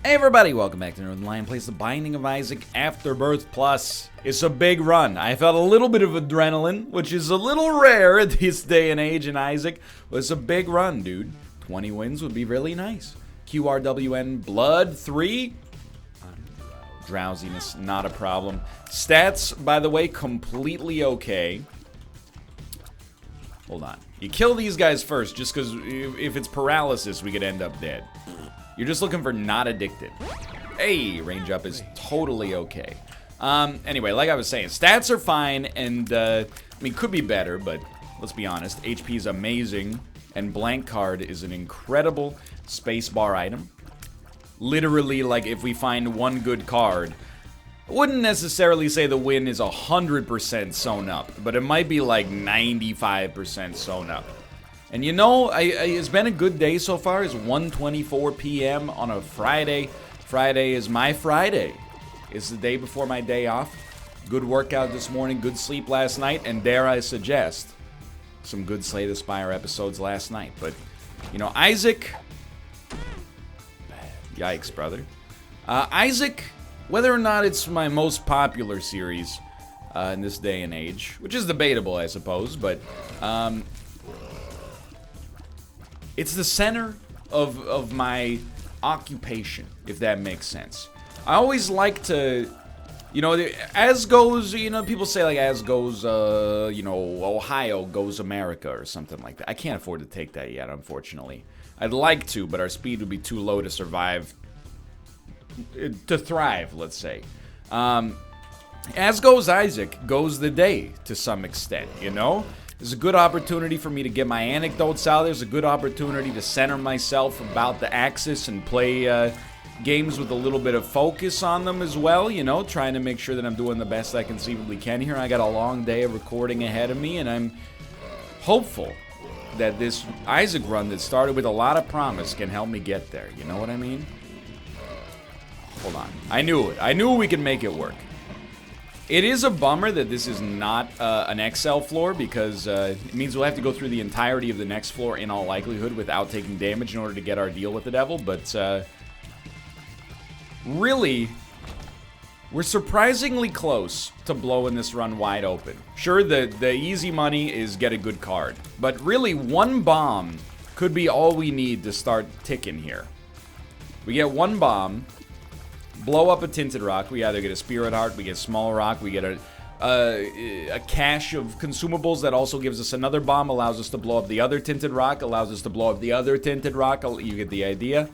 Hey everybody, welcome back to Northernlion plays The Binding of Isaac Afterbirth Plus. It's a big run. I felt a little bit of adrenaline, which is a little rare at this day and age in Isaac, but it's a big run, dude. 20 wins would be really nice. QRWN Blood 3. Drowsiness, not a problem. Stats, by the way, completely okay. Hold on. You kill these guys first, just because if it's paralysis, we could end up dead. You're just looking for not addicted. Hey, range up is totally okay. Anyway, like I was saying, stats are fine, and I mean, could be better, but let's be honest. HP is amazing, and blank card is an incredible spacebar item. Literally, like, if we find one good card, I wouldn't necessarily say the win is 100% sewn up, but it might be like 95% sewn up. And you know, it's been a good day so far. It's 1:24 p.m. on a Friday. Friday is my Friday. It's the day before my day off. Good workout this morning, good sleep last night, and dare I suggest, some good Slay the Spire episodes last night. But, you know, Isaac... Yikes, brother. Isaac, whether or not it's my most popular series in this day and age, which is debatable, I suppose, but... it's the center of my occupation, if that makes sense. I always like to, you know, as goes, you know, people say like as goes, you know, Ohio goes America or something like that. I can't afford to take that yet, unfortunately. I'd like to, but our speed would be too low to survive, to thrive, let's say. As goes Isaac, goes the day to some extent, you know? There's a good opportunity for me to get my anecdotes out. There's a good opportunity to center myself about the axis and play games with a little bit of focus on them as well, you know, trying to make sure that I'm doing the best I conceivably can here. I got a long day of recording ahead of me, and I'm hopeful that this Isaac run that started with a lot of promise can help me get there. You know what I mean? Hold on. I knew it. I knew we could make it work. It is a bummer that this is not an XL floor, because it means we'll have to go through the entirety of the next floor in all likelihood without taking damage in order to get our deal with the devil, but really, we're surprisingly close to blowing this run wide open. Sure, the easy money is get a good card, but really one bomb could be all we need to start ticking here. We get one bomb, blow up a tinted rock, we either get a spirit heart, we get a small rock, we get a cache of consumables that also gives us another bomb, allows us to blow up the other tinted rock, allows us to blow up the other tinted rock. You get the idea.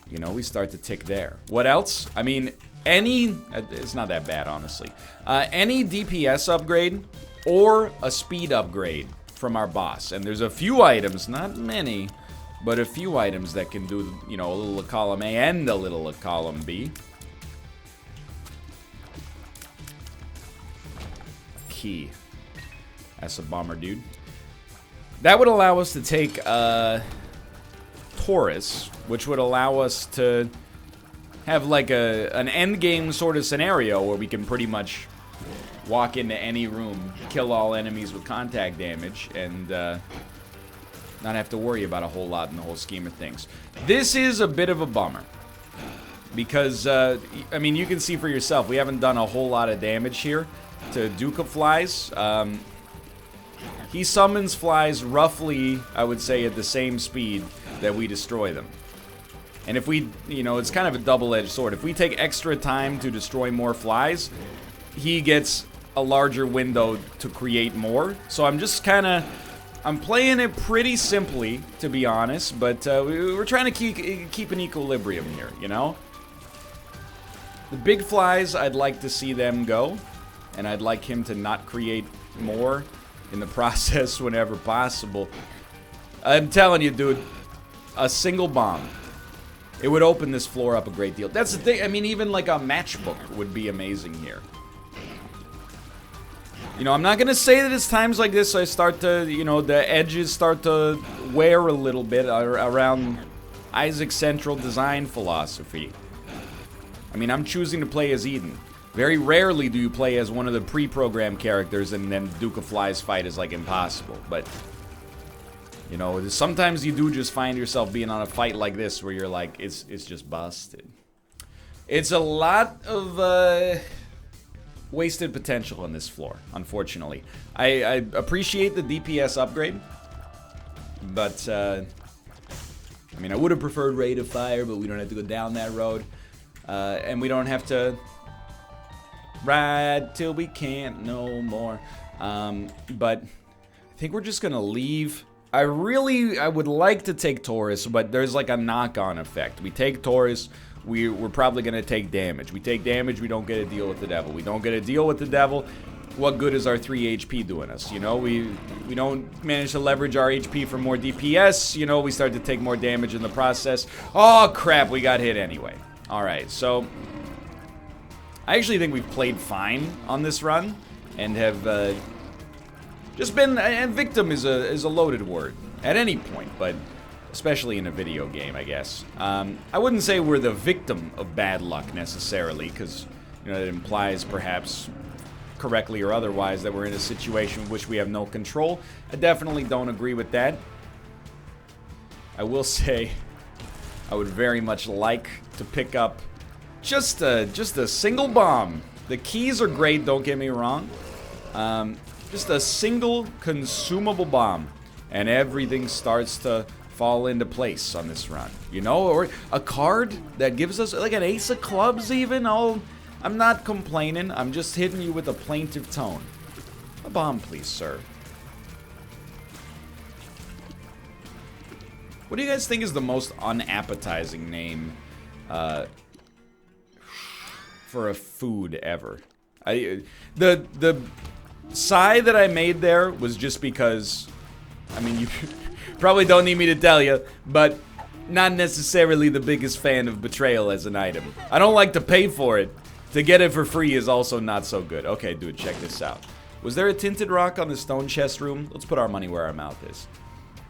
You know, we start to tick there. What else? I mean, it's not that bad, honestly. Any DPS upgrade or a speed upgrade from our boss. And there's a few items, not many, but a few items that can do, you know, a little of column A and a little of column B. Key. That's a bummer, dude. That would allow us to take Taurus, which would allow us to have like an end game sort of scenario where we can pretty much walk into any room, kill all enemies with contact damage, and not have to worry about a whole lot in the whole scheme of things. This is a bit of a bummer, because, I mean, you can see for yourself, we haven't done a whole lot of damage here to Duke of Flies. He summons flies roughly, I would say, at the same speed that we destroy them. And if we, you know, it's kind of a double-edged sword. If we take extra time to destroy more flies, he gets a larger window to create more. So I'm just kind of... I'm playing it pretty simply, to be honest, but we're trying to keep an equilibrium here, you know? The big flies, I'd like to see them go, and I'd like him to not create more in the process whenever possible. I'm telling you, dude, a single bomb, it would open this floor up a great deal. That's the thing, I mean, even like a matchbook would be amazing here. You know, I'm not going to say that it's times like this I start to, you know, the edges start to wear a little bit around Isaac's central design philosophy. I mean, I'm choosing to play as Eden. Very rarely do you play as one of the pre-programmed characters and then Duke of Flies fight is like impossible. But, you know, sometimes you do just find yourself being on a fight like this where you're like, it's just busted. It's a lot of wasted potential on this floor, unfortunately. I appreciate the DPS upgrade, but I mean, I would have preferred Rate of Fire, but we don't have to go down that road, and we don't have to ride till we can't no more. But I think we're just gonna leave. I would like to take Taurus, but there's like a knock-on effect. We take Taurus, we're probably gonna take damage. We take damage, we don't get a deal with the devil. We don't get a deal with the devil. What good is our 3 HP doing us? You know, we don't manage to leverage our HP for more DPS. You know, we start to take more damage in the process. Oh crap, we got hit anyway. All right, so I actually think we've played fine on this run and have just been, and victim is a loaded word at any point, but especially in a video game, I guess. I wouldn't say we're the victim of bad luck necessarily, because, you know, it implies perhaps correctly or otherwise that we're in a situation in which we have no control. I definitely don't agree with that. I will say I would very much like to pick up just a single bomb. The keys are great, don't get me wrong. Just a single consumable bomb, and everything starts to fall into place on this run. You know, or a card that gives us like an ace of clubs even. I'm not complaining. I'm just hitting you with a plaintive tone. A bomb, please, sir. What do you guys think is the most unappetizing name for a food ever? The sigh that I made there was just because, I mean, you probably don't need me to tell you, but not necessarily the biggest fan of betrayal as an item. I don't like to pay for it. To get it for free is also not so good. Okay, dude, check this out. Was there a tinted rock on the stone chest room? Let's put our money where our mouth is.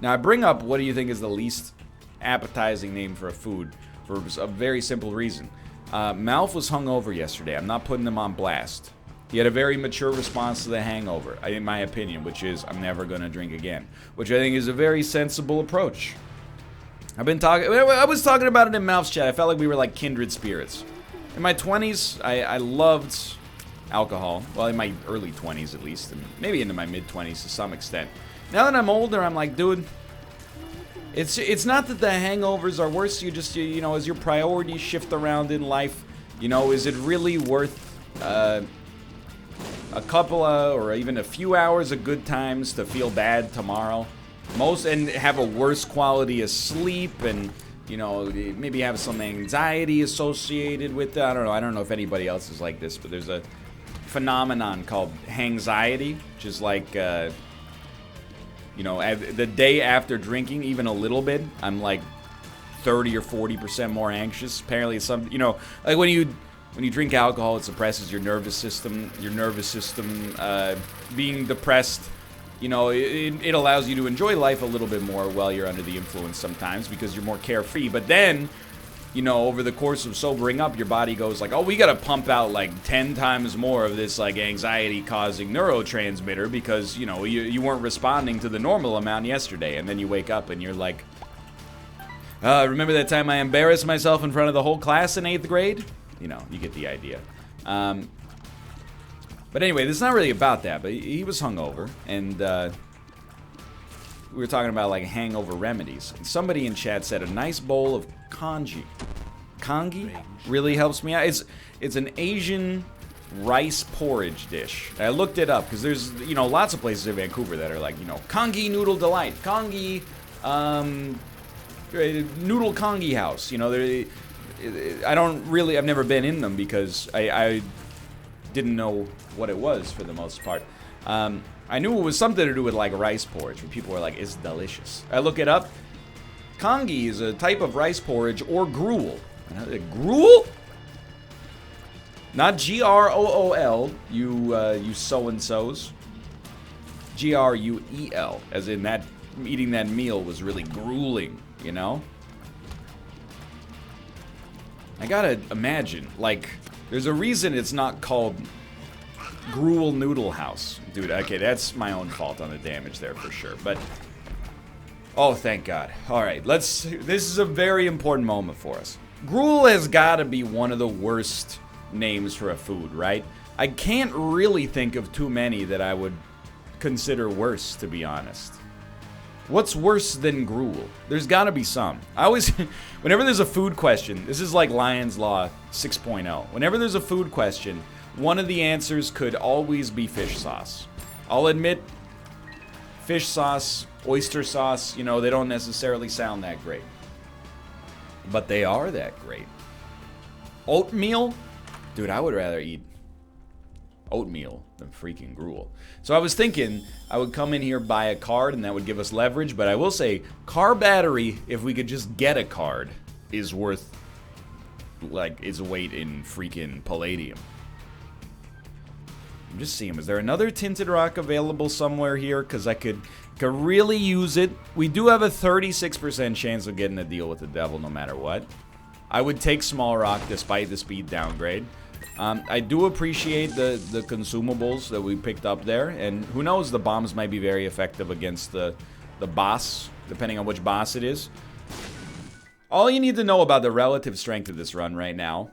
Now, I bring up what do you think is the least appetizing name for a food for a very simple reason. Malf was hungover yesterday. I'm not putting him on blast. He had a very mature response to the hangover, in my opinion, which is, I'm never gonna drink again. Which I think is a very sensible approach. I was talking about it in Malf's chat. I felt like we were like kindred spirits. In my 20s, I loved alcohol. Well, in my early 20s at least, and maybe into my mid-20s to some extent. Now that I'm older, I'm like, dude, it's not that the hangovers are worse. You know, as your priorities shift around in life, you know, is it really worth a couple of, or even a few hours of good times to feel bad tomorrow? And have a worse quality of sleep, and, you know, maybe have some anxiety associated with it. I don't know if anybody else is like this, but there's a phenomenon called hangxiety, which is like, you know, the day after drinking, even a little bit, I'm like 30 or 40% more anxious. Apparently, it's some, you know, like when you drink alcohol, it suppresses your nervous system. Your nervous system being depressed, you know, it allows you to enjoy life a little bit more while you're under the influence sometimes because you're more carefree. But then, you know, over the course of sobering up, your body goes like, oh, we gotta pump out like 10 times more of this like anxiety-causing neurotransmitter because, you know, you weren't responding to the normal amount yesterday. And then you wake up and you're like, remember that time I embarrassed myself in front of the whole class in 8th grade? You know, you get the idea. But anyway, this is not really about that, but he was hungover, and we were talking about like hangover remedies. And somebody in chat said a nice bowl of congee. Congee really helps me out. It's an Asian rice porridge dish. I looked it up because there's, you know, lots of places in Vancouver that are like, you know, congee noodle delight, congee noodle congee house. You know, I've never been in them because I didn't know what it was for the most part. I knew it was something to do with like rice porridge, and people were like, it's delicious. I look it up. Congee is a type of rice porridge or gruel. Gruel? Not G-R-O-O-L, you so-and-sos. G-R-U-E-L, as in that eating that meal was really grueling, you know? I gotta imagine, like, there's a reason it's not called Gruel Noodle House. Dude, okay, that's my own fault on the damage there for sure, but... Oh, thank God. Alright, this is a very important moment for us. Gruel has got to be one of the worst names for a food, right? I can't really think of too many that I would consider worse, to be honest. What's worse than gruel? There's got to be some. I always, whenever there's a food question, this is like Lion's Law 6.0. Whenever there's a food question, one of the answers could always be fish sauce. I'll admit, fish sauce, oyster sauce, you know, they don't necessarily sound that great. But they are that great. Oatmeal? Dude, I would rather eat oatmeal than freaking gruel. So I was thinking I would come in here, buy a card, and that would give us leverage. But I will say, car battery, if we could just get a card, is worth, like, its weight in freaking palladium. I'm just seeing, is there another tinted rock available somewhere here? Because I could really use it. We do have a 36% chance of getting a deal with the devil no matter what. I would take small rock despite the speed downgrade. I do appreciate the consumables that we picked up there, and who knows, the bombs might be very effective against the boss, depending on which boss it is. All you need to know about the relative strength of this run right now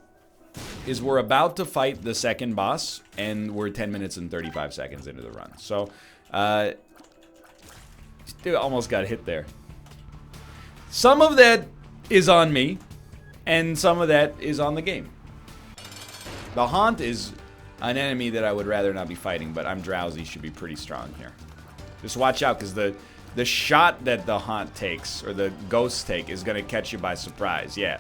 is we're about to fight the second boss, and we're 10 minutes and 35 seconds into the run. So, dude, almost got hit there. Some of that is on me, and some of that is on the game. The Haunt is an enemy that I would rather not be fighting, but I'm drowsy, should be pretty strong here. Just watch out, because the shot that the Haunt takes, or the ghosts take, is going to catch you by surprise. Yeah.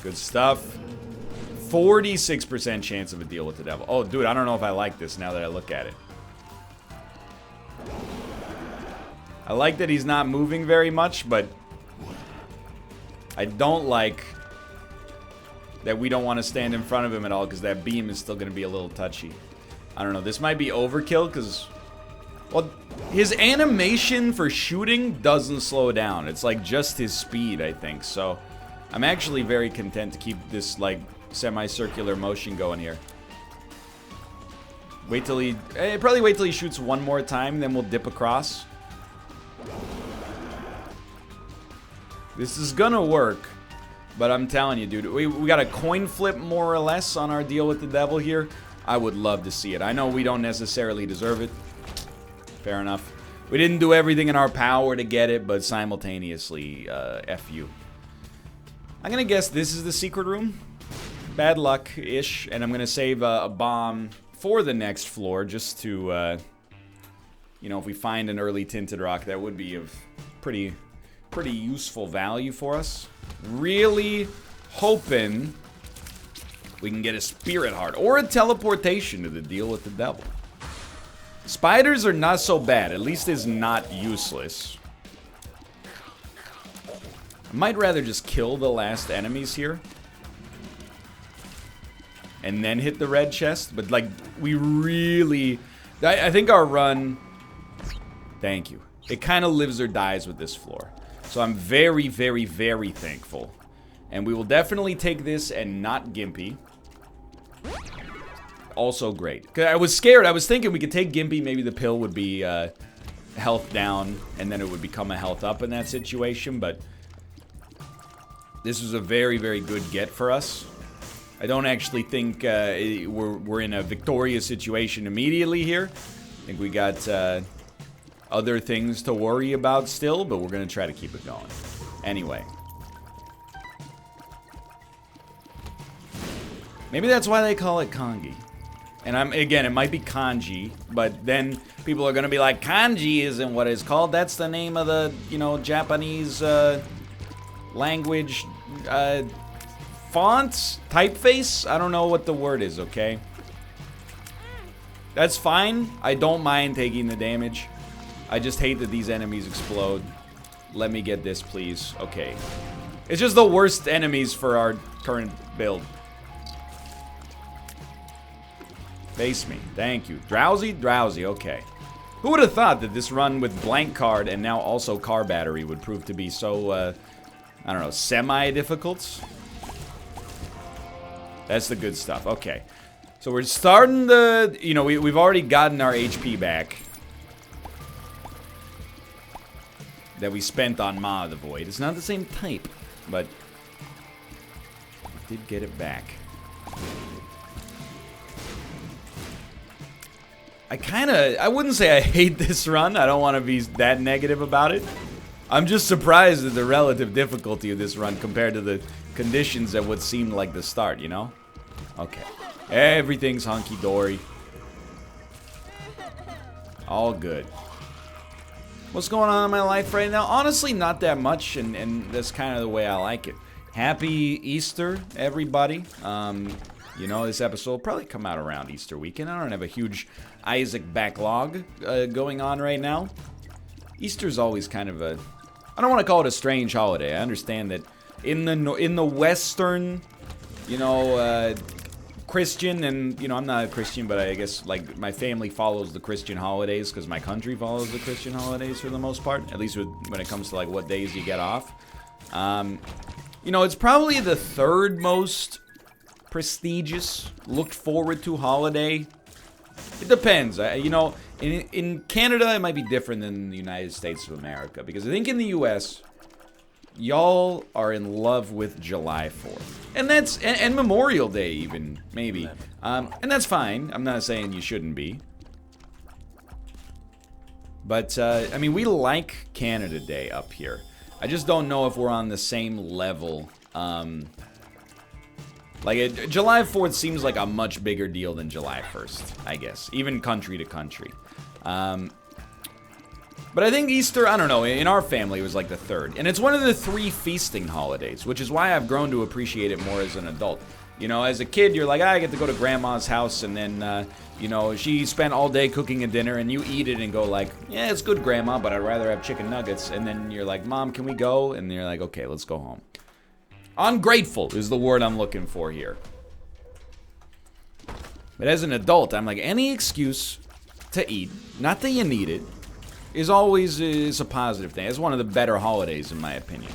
Good stuff. 46% chance of a deal with the devil. Oh, dude, I don't know if I like this now that I look at it. I like that he's not moving very much, but I don't like that we don't want to stand in front of him at all, because that beam is still going to be a little touchy. I don't know. This might be overkill, because, well, his animation for shooting doesn't slow down. It's like just his speed, I think. So I'm actually very content to keep this, like, semicircular motion going here. Wait till he... probably wait till he shoots one more time, then we'll dip across. This is gonna work. But I'm telling you, dude, we got a coin flip more or less on our deal with the devil here. I would love to see it. I know we don't necessarily deserve it. Fair enough. We didn't do everything in our power to get it, but simultaneously, F you. I'm going to guess this is the secret room. Bad luck-ish. And I'm going to save a bomb for the next floor just to, you know, if we find an early tinted rock, that would be of pretty useful value for us. Really hoping we can get a spirit heart or a teleportation to the deal with the devil. Spiders are not so bad. At least it's not useless. I might rather just kill the last enemies here and then hit the red chest. But, like, we really... I think our run... Thank you. It kind of lives or dies with this floor. So I'm very, very, very thankful. And we will definitely take this and not Gimpy. Also great. 'Cause I was scared. I was thinking we could take Gimpy. Maybe the pill would be health down. And then it would become a health up in that situation. But this was a very, very good get for us. I don't actually think we're in a victorious situation immediately here. I think we got... other things to worry about still, but we're going to try to keep it going. Anyway. Maybe that's why they call it kanji. And again, it might be kanji, but then people are going to be like, kanji isn't what it's called. That's the name of the, you know, Japanese language fonts, typeface. I don't know what the word is, okay? That's fine. I don't mind taking the damage. I just hate that these enemies explode. Let me get this, please. Okay. It's just the worst enemies for our current build. Face me. Thank you. Drowsy? Drowsy. Okay. Who would have thought that this run with blank card and now also car battery would prove to be so, I don't know, semi-difficult? That's the good stuff. Okay. So we're starting the... You know, we've already gotten our HP back. that we spent on Ma of the Void. It's not the same type, but we did get it back. I wouldn't say I hate this run. I don't want to be that negative about it. I'm just surprised at the relative difficulty of this run compared to the conditions at what seemed like the start, you know? Okay. Everything's hunky-dory. All good. What's going on in my life right now? Honestly, not that much, and that's kind of the way I like it. Happy Easter, everybody. You know, this episode will probably come out around Easter weekend. I don't have a huge Isaac backlog going on right now. Easter's always kind of a... I don't want to call it a strange holiday. I understand that in the Western, you know, Christian, and, you know, I'm not a Christian, but I guess, like, my family follows the Christian holidays because my country follows the Christian holidays for the most part, at least when it comes to, like, what days you get off. You know, it's probably the third most prestigious, looked forward to holiday. It depends. You know, in Canada, it might be different than the United States of America, because I think in the U.S., y'all are in love with July 4th. And that's, and Memorial Day even, maybe. And that's fine. I'm not saying you shouldn't be. But, I mean, we like Canada Day up here. I just don't know if we're on the same level. Like, July 4th seems like a much bigger deal than July 1st, I guess. Even country to country. But I think Easter, I don't know, in our family it was like the third. And it's one of the 3 feasting holidays, which is why I've grown to appreciate it more as an adult. You know, as a kid, you're like, I get to go to grandma's house, and then, you know, she spent all day cooking a dinner, and you eat it and go like, yeah, it's good, grandma, but I'd rather have chicken nuggets. And then you're like, Mom, can we go? And you're like, okay, let's go home. Ungrateful is the word I'm looking for here. But as an adult, I'm like, any excuse to eat, not that you need it, is always a positive thing. It's one of the better holidays, in my opinion.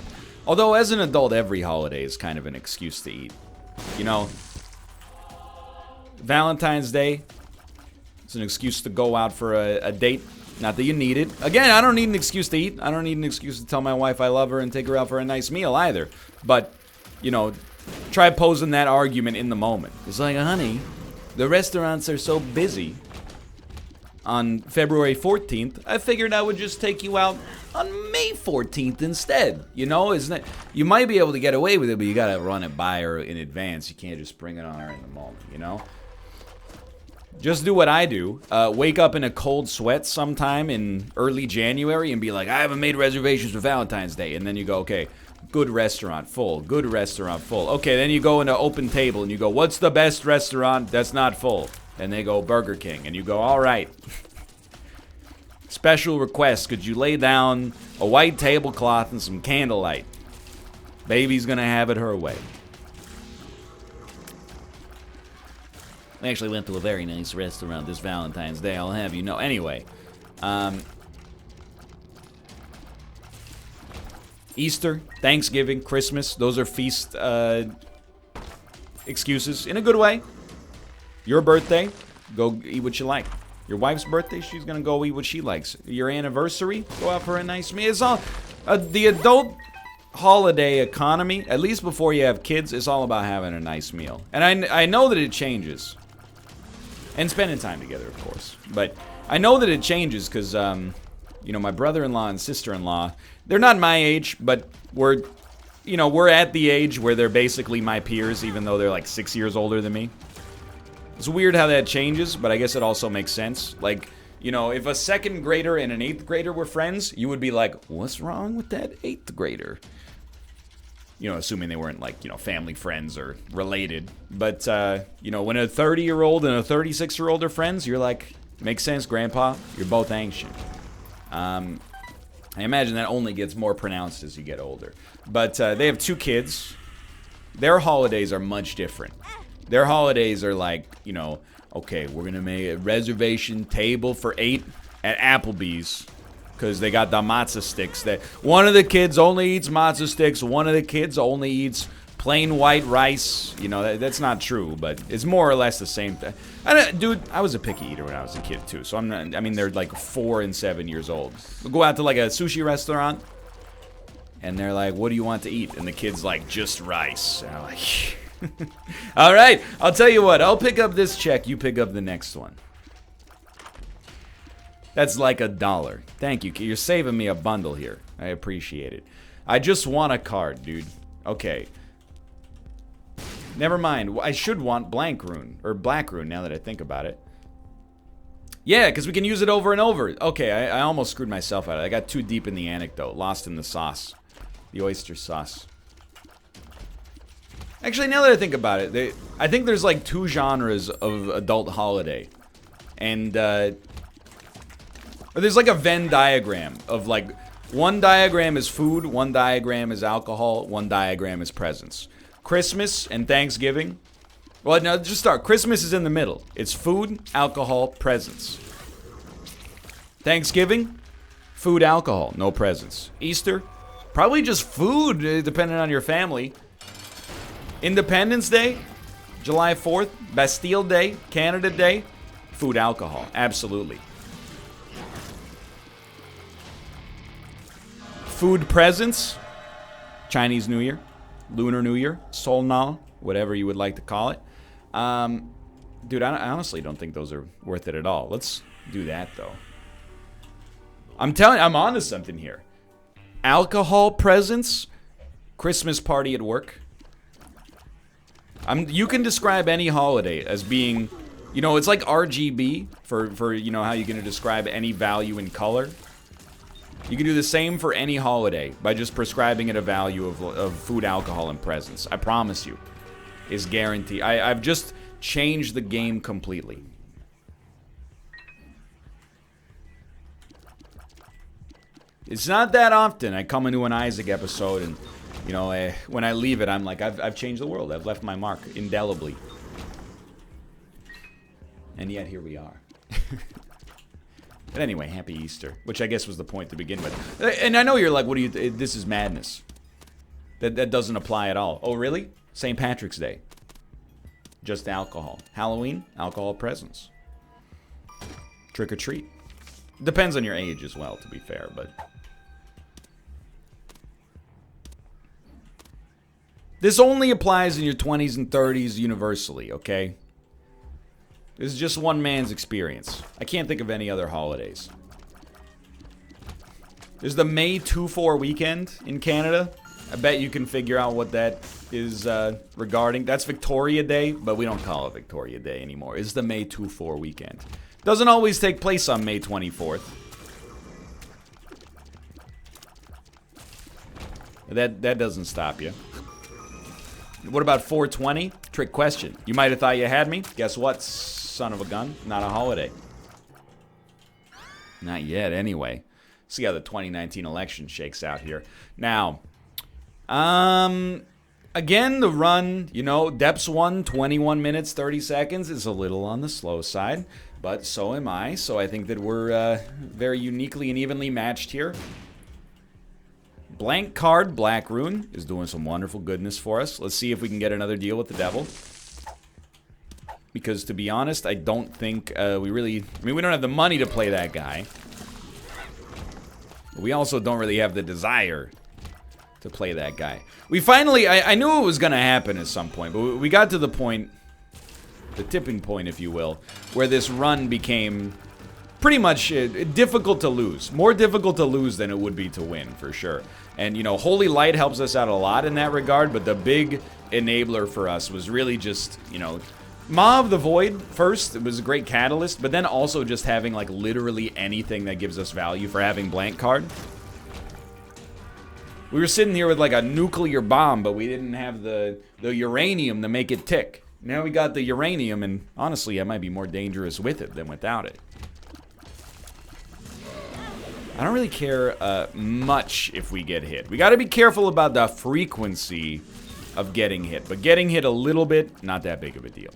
Although, as an adult, every holiday is kind of an excuse to eat. You know, Valentine's Day, it's an excuse to go out for a date. Not that you need it. Again, I don't need an excuse to eat. I don't need an excuse to tell my wife I love her and take her out for a nice meal either. But, you know, try posing that argument in the moment. It's like, honey, the restaurants are so busy. On February 14th, I figured I would just take you out on May 14th instead. You know, isn't it? You might be able to get away with it, but you gotta run it by her in advance. You can't just bring it on her in the moment, you know? Just do what I do. Wake up in a cold sweat sometime in early January and be like, I haven't made reservations for Valentine's Day. And then you go, okay, good restaurant, full. Good restaurant, full. Okay, then you go into open table and you go, what's the best restaurant that's not full? And they go, Burger King. And you go, all right. Special request, could you lay down a white tablecloth and some candlelight? Baby's gonna have it her way. We actually went to a very nice restaurant this Valentine's Day, I'll have you know. Anyway, Easter, Thanksgiving, Christmas, those are feast excuses in a good way. Your birthday, go eat what you like. Your wife's birthday, she's gonna go eat what she likes. Your anniversary, go out for a nice meal. It's all the adult holiday economy, at least before you have kids, is all about having a nice meal. And I know that it changes. And spending time together, of course. But I know that it changes because, you know, my brother-in-law and sister-in-law, they're not my age, but we're at the age where they're basically my peers, even though they're like 6 years older than me. It's weird how that changes, but I guess it also makes sense. Like, you know, if a 2nd grader and an 8th grader were friends, you would be like, what's wrong with that 8th grader? You know, assuming they weren't, like, you know, family friends or related. But, you know, when a 30-year-old and a 36-year-old are friends, you're like, makes sense, Grandpa. You're both ancient. I imagine that only gets more pronounced as you get older. But they have 2 kids. Their holidays are much different. Their holidays are like, you know, okay, we're going to make a reservation table for 8 at Applebee's because they got the matzo sticks. That one of the kids only eats matzo sticks. One of the kids only eats plain white rice. You know, that's not true, but it's more or less the same thing. Dude, I was a picky eater when I was a kid, too. So I'm not, I mean, they're like 4 and 7 years old. We'll go out to like a sushi restaurant. And they're like, what do you want to eat? And the kid's like, just rice. And I'm like, all right, I'll tell you what. I'll pick up this check. You pick up the next one. That's like $1. Thank you. You're saving me a bundle here. I appreciate it. I just want a card, dude. Okay. Never mind. I should want blank rune. Or black rune, now that I think about it. Yeah, because we can use it over and over. Okay, I almost screwed myself out. I got too deep in the anecdote. Lost in the sauce. The oyster sauce. Actually, now that I think about it, I think there's like 2 genres of adult holiday. And, or there's like a Venn diagram of like, one diagram is food, one diagram is alcohol, one diagram is presents. Christmas and Thanksgiving. Well, no, just start. Christmas is in the middle. It's food, alcohol, presents. Thanksgiving, food, alcohol, no presents. Easter, probably just food, depending on your family. Independence Day, July 4th, Bastille Day, Canada Day, food, alcohol, absolutely. Food, presents, Chinese New Year, Lunar New Year, Solnal, whatever you would like to call it. Dude, I honestly don't think those are worth it at all. Let's do that, though. I'm telling you, I'm onto something here. Alcohol presents, Christmas party at work. You can describe any holiday as being, you know, it's like RGB for you know, how you're going to describe any value in color. You can do the same for any holiday by just prescribing it a value of food, alcohol, and presents. I promise you. Is guaranteed. I've just changed the game completely. It's not that often I come into an Isaac episode and, you know, when I leave it, I'm like, I've changed the world. I've left my mark indelibly. And yet here we are. But anyway, happy Easter, which I guess was the point to begin with. And I know you're like, what do you? This is madness. That doesn't apply at all. Oh, really? St. Patrick's Day. Just alcohol. Halloween, alcohol presents. Trick or treat. Depends on your age as well, to be fair, but. This only applies in your 20s and 30s universally, okay? This is just one man's experience. I can't think of any other holidays. There's the May 2-4 weekend in Canada. I bet you can figure out what that is regarding. That's Victoria Day, but we don't call it Victoria Day anymore. It's the May 2-4 weekend. Doesn't always take place on May 24th. That doesn't stop you. What about 420? Trick question. You might have thought you had me. Guess what, son of a gun? Not a holiday. Not yet, anyway. See how the 2019 election shakes out here. Now, again, the run, you know, Depths 1, 21 minutes, 30 seconds is a little on the slow side, but so am I. So I think that we're very uniquely and evenly matched here. Blank card, Black Rune, is doing some wonderful goodness for us. Let's see if we can get another deal with the devil. Because, to be honest, I don't think we really... I mean, we don't have the money to play that guy. But we also don't really have the desire to play that guy. We finally... I knew it was going to happen at some point, but we got to the point... The tipping point, if you will, where this run became... pretty much difficult to lose. More difficult to lose than it would be to win, for sure. And, you know, Holy Light helps us out a lot in that regard, but the big enabler for us was really just, you know, Maw of the Void first. It was a great catalyst, but then also just having, like, literally anything that gives us value for having blank card. We were sitting here with, like, a nuclear bomb, but we didn't have the uranium to make it tick. Now we got the uranium, and honestly, I might be more dangerous with it than without it. I don't really care much if we get hit. We got to be careful about the frequency of getting hit. But getting hit a little bit, not that big of a deal.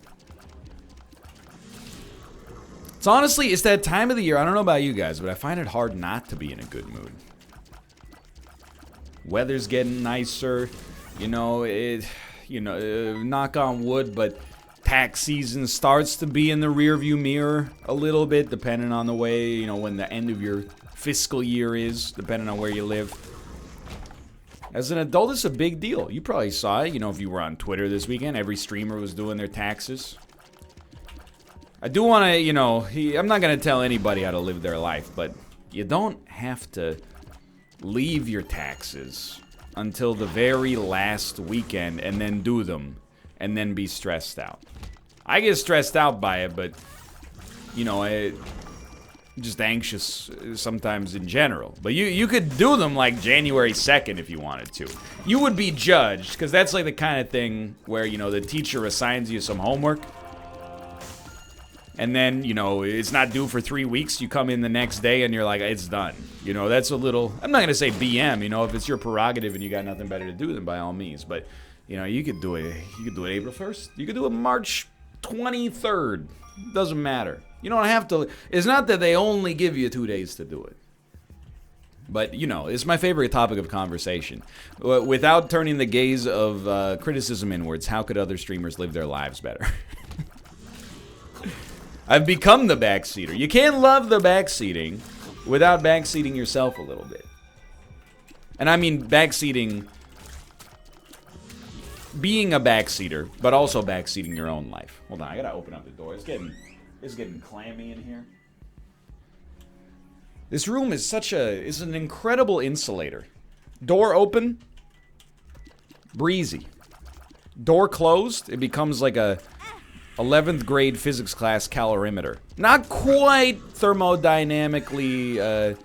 It's honestly, it's that time of the year. I don't know about you guys, but I find it hard not to be in a good mood. Weather's getting nicer. You know, knock on wood, but tax season starts to be in the rearview mirror a little bit, depending on the way, you know, when the end of your fiscal year is, depending on where you live. As an adult, it's a big deal. You probably saw it, you know, if you were on Twitter this weekend. Every streamer was doing their taxes. I do want to, you know, I'm not going to tell anybody how to live their life, but you don't have to leave your taxes until the very last weekend and then do them and then be stressed out. I get stressed out by it, but, you know, I'm just anxious sometimes in general. But you could do them like January 2nd if you wanted to. You would be judged, because that's like the kind of thing where, you know, the teacher assigns you some homework. And then, you know, it's not due for 3 weeks. You come in the next day and you're like, it's done. You know, that's a little, I'm not going to say BM, you know, if it's your prerogative and you got nothing better to do, then by all means. But, you know, you could do it April 1st. You could do it March 23rd. Doesn't matter. You don't have to, it's not that they only give you 2 days to do it. But, you know, it's my favorite topic of conversation. Without turning the gaze of criticism inwards, how could other streamers live their lives better? I've become the backseater. You can't love the backseating without backseating yourself a little bit. And I mean backseating, being a backseater, but also backseating your own life. Hold on, I gotta open up the door. It's getting clammy in here. This room is is an incredible insulator. Door open, breezy. Door closed, it becomes like a 11th grade physics class calorimeter. Not quite thermodynamically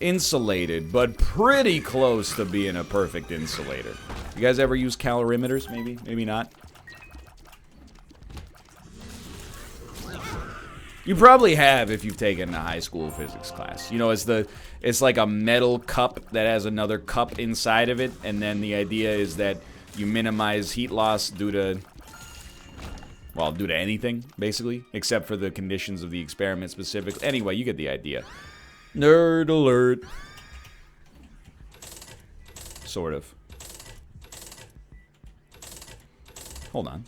insulated, but pretty close to being a perfect insulator. You guys ever use calorimeters? Maybe, maybe not. You probably have if you've taken a high school physics class. You know, it's like a metal cup that has another cup inside of it, and then the idea is that you minimize heat loss due to anything, basically, except for the conditions of the experiment specifically. Anyway, you get the idea. Nerd alert. Sort of. Hold on.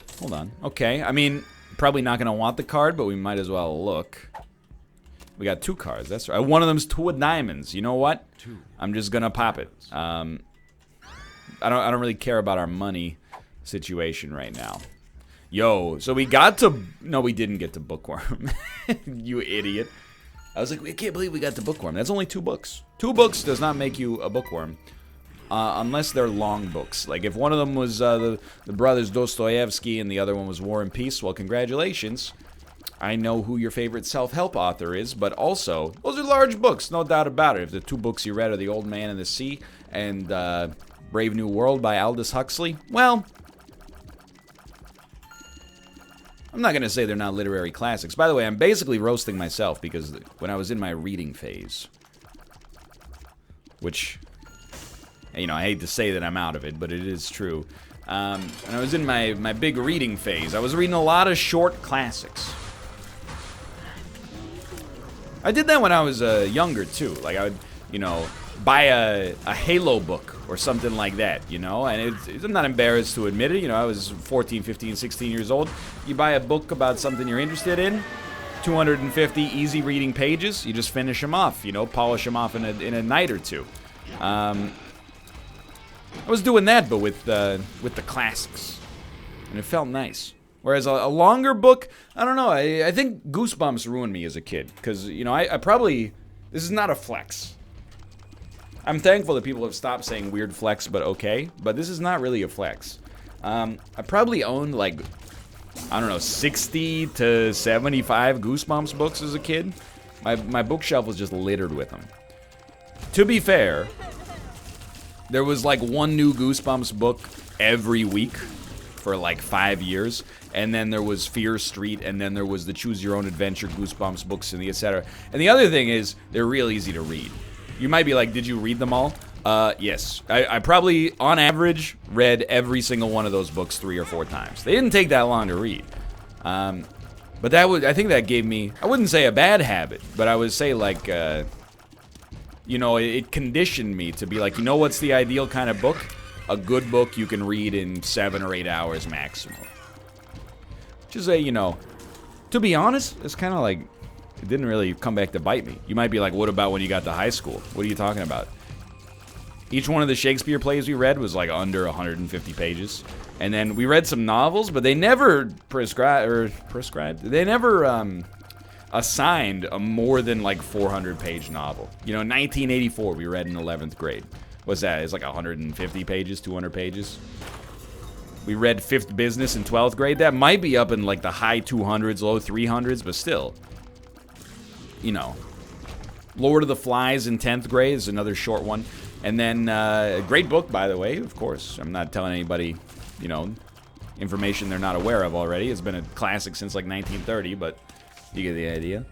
Okay, I mean, probably not going to want the card, but we might as well look. We got 2 cards, that's right. One of them's 2 of diamonds. You know what? I'm just going to pop it. I don't really care about our money situation right now. Yo, so we got to... No, we didn't get to Bookworm. You idiot. I was like, I can't believe we got to Bookworm. That's only 2 books. 2 books does not make you a bookworm. Unless they're long books. Like, if one of them was the brothers Dostoevsky and the other one was War and Peace, well, congratulations. I know who your favorite self-help author is, but also, those are large books, no doubt about it. If the 2 books you read are The Old Man and the Sea and Brave New World by Aldous Huxley, well... I'm not going to say they're not literary classics. By the way, I'm basically roasting myself because when I was in my reading phase, which, you know, I hate to say that I'm out of it, but it is true. When I was in my big reading phase, I was reading a lot of short classics. I did that when I was younger, too. Like, I would, you know, buy a Halo book or something like that, you know? And I'm not embarrassed to admit it. You know, I was 14, 15, 16 years old. You buy a book about something you're interested in, 250 easy reading pages, you just finish them off, you know, polish them off in a night or two. I was doing that, but with the classics. And it felt nice. Whereas a longer book, I don't know, I think Goosebumps ruined me as a kid. Because, you know, I probably, this is not a flex. I'm thankful that people have stopped saying weird flex, but okay. But this is not really a flex. I probably owned, like, I don't know, 60 to 75 Goosebumps books as a kid. My bookshelf was just littered with them. To be fair, there was, like, 1 new Goosebumps book every week for, like, 5 years. And then there was Fear Street, and then there was the Choose Your Own Adventure Goosebumps books, and the etc. And the other thing is, they're real easy to read. You might be like, did you read them all? Yes. I probably, on average, read every single one of those books 3 or 4 times. They didn't take that long to read. But I think that gave me, I wouldn't say a bad habit, but I would say, like, you know, it conditioned me to be like, you know what's the ideal kind of book? A good book you can read in 7 or 8 hours maximum. Just say, you know, to be honest, it's kind of like, it didn't really come back to bite me. You might be like, what about when you got to high school? What are you talking about? Each one of the Shakespeare plays we read was like under 150 pages. And then we read some novels, but they never prescribed. They never assigned a more than like 400-page novel. You know, in 1984 we read in 11th grade. What's that? It's like 150 pages, 200 pages. We read Fifth Business in 12th grade. That might be up in like the high 200s, low 300s, but still. You know. Lord of the Flies in 10th grade is another short one. And then, a great book, by the way, of course. I'm not telling anybody, you know, information they're not aware of already. It's been a classic since like 1930, but you get the idea.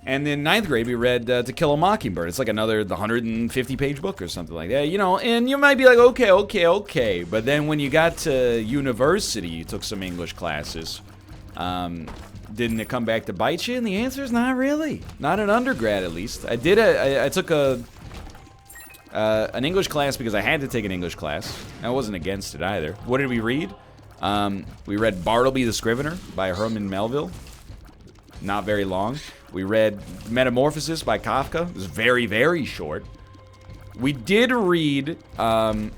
And in 9th grade, we read To Kill a Mockingbird. It's like another 150-page book or something like that, you know. And you might be like, okay. But then when you got to university, you took some English classes. Didn't it come back to bite you? And the answer is not really. Not in undergrad, at least. I took an English class because I had to take an English class. I wasn't against it either. What did we read? We read Bartleby the Scrivener by Herman Melville. Not very long. We read Metamorphosis by Kafka. It was very, very short. We did read, did I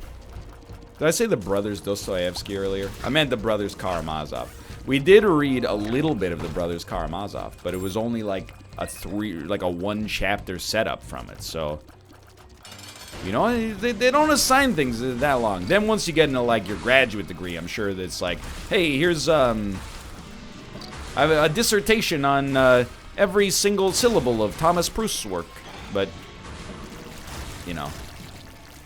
say the Brothers Dostoevsky earlier? I meant the Brothers Karamazov. We did read a little bit of the Brothers Karamazov, but it was only like a one-chapter setup from it, so... You know, they don't assign things that long. Then once you get into, like, your graduate degree, I'm sure that it's like, hey, here's, I have a dissertation on, every single syllable of Thomas Proust's work. But, you know,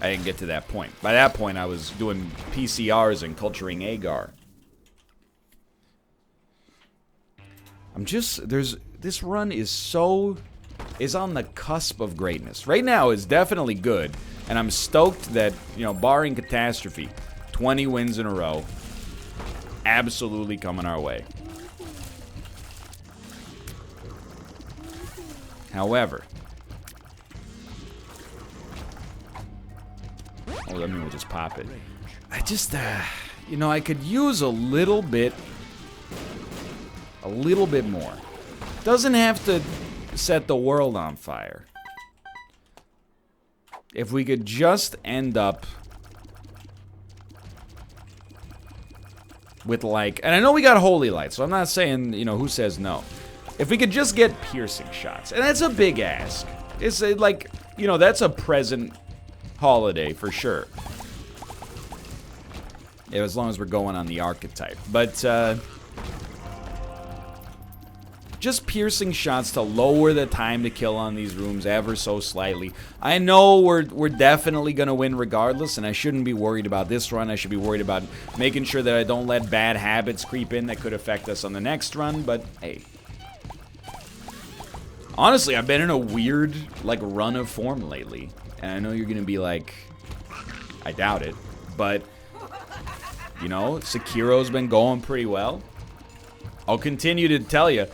I didn't get to that point. By that point, I was doing PCRs and culturing agar. This run is on the cusp of greatness. Right now is definitely good, and I'm stoked that, you know, barring catastrophe, 20 wins in a row, absolutely coming our way. However, let me just pop it. I just, you know, I could use a little bit more. Doesn't have to set the world on fire. If we could just end up with, like, and I know we got Holy Light, so I'm not saying, you know, who says no. If we could just get piercing shots, and that's a big ask. It's like, you know, that's a present holiday for sure. Yeah, as long as we're going on the archetype. But, just piercing shots to lower the time to kill on these rooms ever so slightly. I know we're definitely going to win regardless, and I shouldn't be worried about this run. I should be worried about making sure that I don't let bad habits creep in that could affect us on the next run, but hey. Honestly, I've been in a weird, like, run of form lately. And I know you're going to be like, I doubt it. But, you know, Sekiro's been going pretty well. I'll continue to tell you,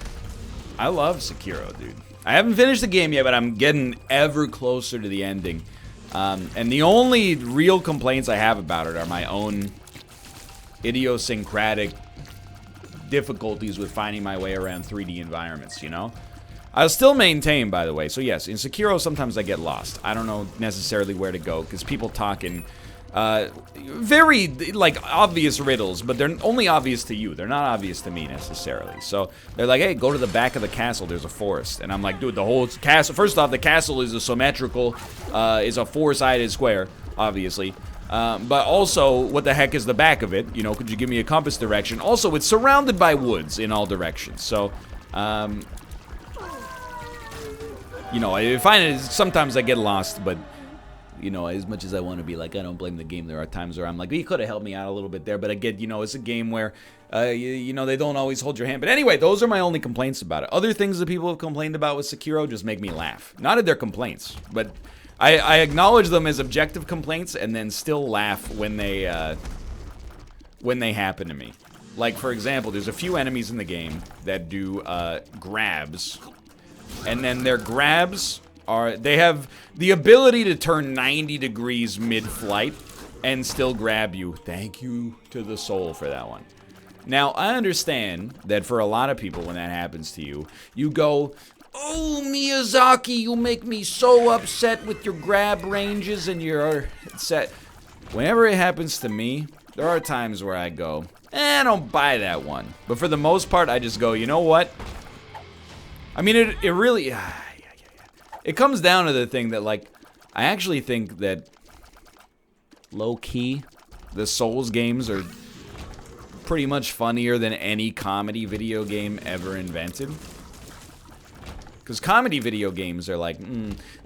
I love Sekiro, dude. I haven't finished the game yet, but I'm getting ever closer to the ending. And the only real complaints I have about it are my own idiosyncratic difficulties with finding my way around 3D environments, you know? I'll still maintain, by the way. So yes, in Sekiro, sometimes I get lost. I don't know necessarily where to go, because people talk in very, like, obvious riddles, but they're only obvious to you. They're not obvious to me, necessarily. So they're like, hey, go to the back of the castle. There's a forest. And I'm like, dude, the whole castle... First off, the castle is a symmetrical, is a four-sided square, obviously. But also, what the heck is the back of it? You know, could you give me a compass direction? Also, it's surrounded by woods in all directions. So, you know, I find it sometimes I get lost, but, you know, as much as I want to be like, I don't blame the game, there are times where I'm like, you could have helped me out a little bit there, but again, you know, it's a game where, you know, they don't always hold your hand. But anyway, those are my only complaints about it. Other things that people have complained about with Sekiro just make me laugh. Not at their complaints, but I acknowledge them as objective complaints and then still laugh when they happen to me. Like, for example, there's a few enemies in the game that do grabs. And then their grabs are, they have the ability to turn 90 degrees mid-flight and still grab you. Thank you to the soul for that one. Now, I understand that for a lot of people when that happens to you, you go, Oh, Miyazaki, you make me so upset with your grab ranges and your set. Whenever it happens to me, there are times where I go, I don't buy that one. But for the most part, I just go, you know what? I mean, it really... It comes down to the thing that, like, I actually think that low-key, the Souls games are pretty much funnier than any comedy video game ever invented. Because comedy video games are like,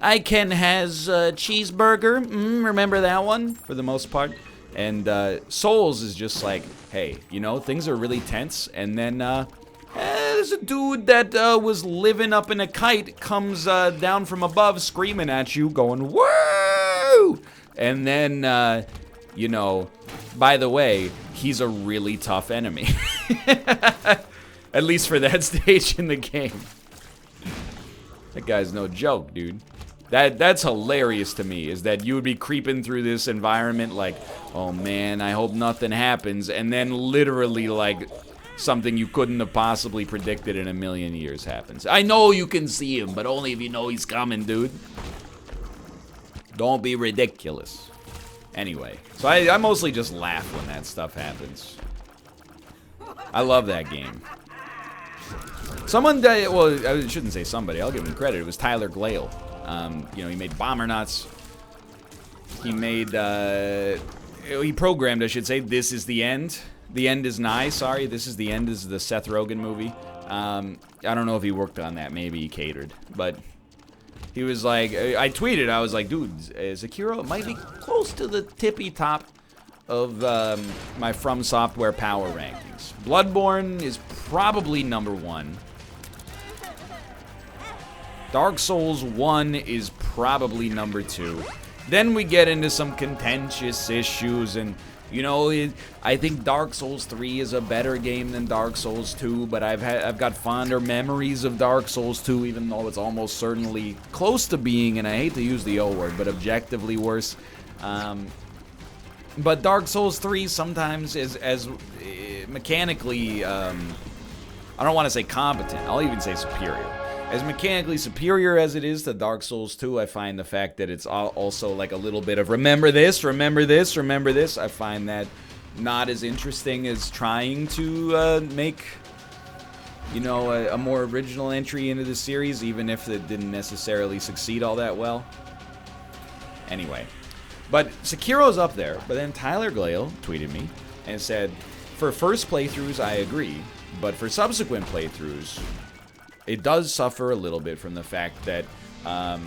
I Ken has a cheeseburger, remember that one? For the most part. And Souls is just like, hey, you know, things are really tense, and then there's a dude that was living up in a kite, comes down from above screaming at you, going, woo! And then, you know, by the way, he's a really tough enemy. At least for that stage in the game. That guy's no joke, dude. That's hilarious to me, is that you would be creeping through this environment like, oh man, I hope nothing happens, and then literally like something you couldn't have possibly predicted in a million years happens. I know you can see him, but only if you know he's coming, dude. Don't be ridiculous. Anyway, so I mostly just laugh when that stuff happens. I love that game. Someone, well, I shouldn't say somebody, I'll give him credit. It was Tyler Glale. You know, he made Bombernauts. He made, he programmed, I should say, This Is the End. The End is Nigh, sorry. This Is the End is the Seth Rogen movie. I don't know if he worked on that. Maybe he catered. But he was like, I tweeted, I was like, dude, Sekiro might be close to the tippy top of my From Software power rankings. Bloodborne is probably #1. Dark Souls 1 is probably #2. Then we get into some contentious issues, and you know, I think Dark Souls 3 is a better game than Dark Souls 2, but I've got fonder memories of Dark Souls 2, even though it's almost certainly close to being, and I hate to use the O word, but objectively worse. But Dark Souls 3 sometimes is as mechanically, I don't want to say competent, I'll even say superior. As mechanically superior as it is to Dark Souls 2, I find the fact that it's also like a little bit of remember this, remember this, remember this. I find that not as interesting as trying to make, you know, a more original entry into the series, even if it didn't necessarily succeed all that well. Anyway, but Sekiro's up there, but then Tyler Glale tweeted me and said, for first playthroughs, I agree, but for subsequent playthroughs, it does suffer a little bit from the fact that, I'm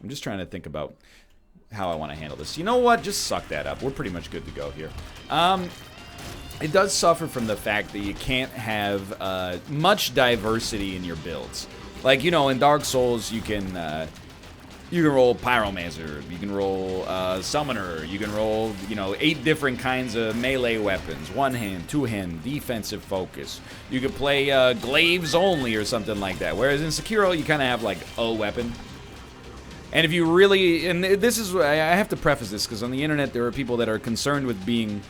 just trying to think about how I want to handle this. You know what? Just suck that up. We're pretty much good to go here. It does suffer from the fact that you can't have much diversity in your builds. Like, you know, in Dark Souls, you can roll Pyromancer, you can roll Summoner, you can roll, you know, 8 different kinds of melee weapons, 1-hand, 2-hand, defensive focus. You could play glaives only or something like that, whereas in Sekiro, you kind of have, like, a weapon. And if you really, and this is, I have to preface this, because on the internet there are people that are concerned with being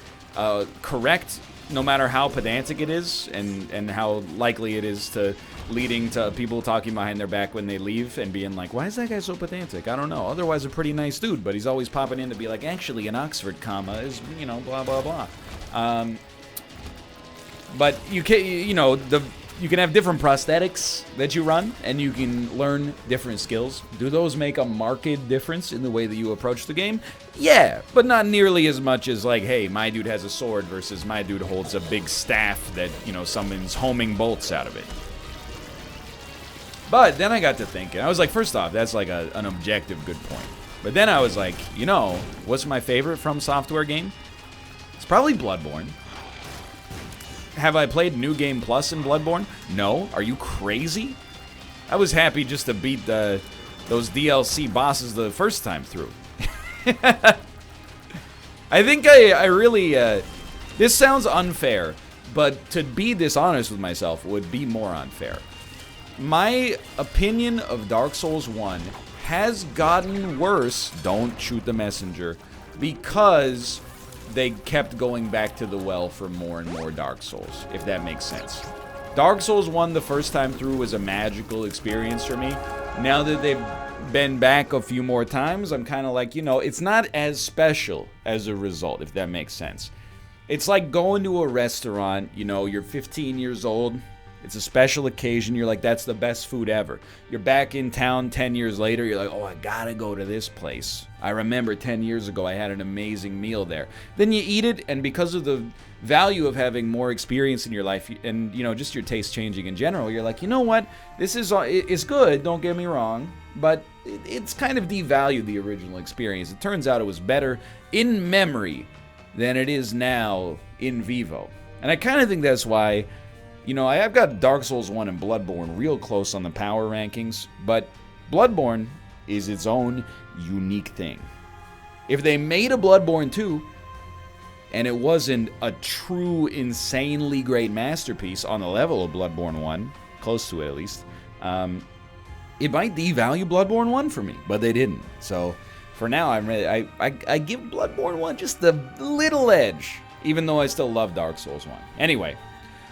correct, no matter how pedantic it is, and how likely it is to leading to people talking behind their back when they leave and being like, why is that guy so pedantic? I don't know. Otherwise a pretty nice dude, but he's always popping in to be like, actually an Oxford comma is, you know, blah, blah, blah. But you can, you know, you can have different prosthetics that you run, and you can learn different skills. Do those make a marked difference in the way that you approach the game? Yeah, but not nearly as much as like, hey, my dude has a sword versus my dude holds a big staff that, you know, someone's homing bolts out of it. But then I got to thinking, I was like, first off, that's like an objective good point. But then I was like, you know, what's my favorite From Software game? It's probably Bloodborne. Have I played New Game Plus in Bloodborne? No. Are you crazy? I was happy just to beat those DLC bosses the first time through. I think I really, this sounds unfair, but to be dishonest with myself would be more unfair. My opinion of Dark Souls 1 has gotten worse, don't shoot the messenger, because they kept going back to the well for more and more Dark Souls, if that makes sense. Dark Souls 1 the first time through was a magical experience for me. Now that they've been back a few more times, I'm kind of like, you know, it's not as special as a result, if that makes sense. It's like going to a restaurant, you know, you're 15 years old, it's a special occasion, you're like, that's the best food ever. You're back in town 10 years later, you're like, oh, I gotta go to this place. I remember 10 years ago I had an amazing meal there. Then you eat it, and because of the value of having more experience in your life, and, you know, just your taste changing in general, you're like, you know what, this is it's good, don't get me wrong, but it's kind of devalued the original experience. It turns out it was better in memory than it is now in vivo. And I kind of think that's why, you know, I've got Dark Souls 1 and Bloodborne real close on the power rankings, but Bloodborne is its own unique thing. If they made a Bloodborne 2, and it wasn't a true, insanely great masterpiece on the level of Bloodborne 1, close to it at least, it might devalue Bloodborne 1 for me, but they didn't. So for now, I'm ready. I give Bloodborne 1 just a little edge, even though I still love Dark Souls 1. Anyway,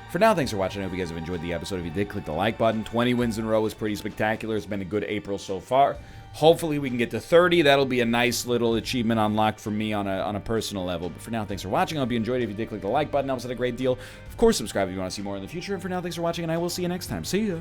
for now, thanks for watching. I hope you guys have enjoyed the episode. If you did, click the like button. 20 wins in a row is pretty spectacular. It's been a good April so far. Hopefully we can get to 30. That'll be a nice little achievement unlocked for me on a personal level. But for now, thanks for watching. I hope you enjoyed it. If you did, click the like button. Helps out a great deal. Of course, subscribe if you want to see more in the future. And for now, thanks for watching, and I will see you next time. See ya.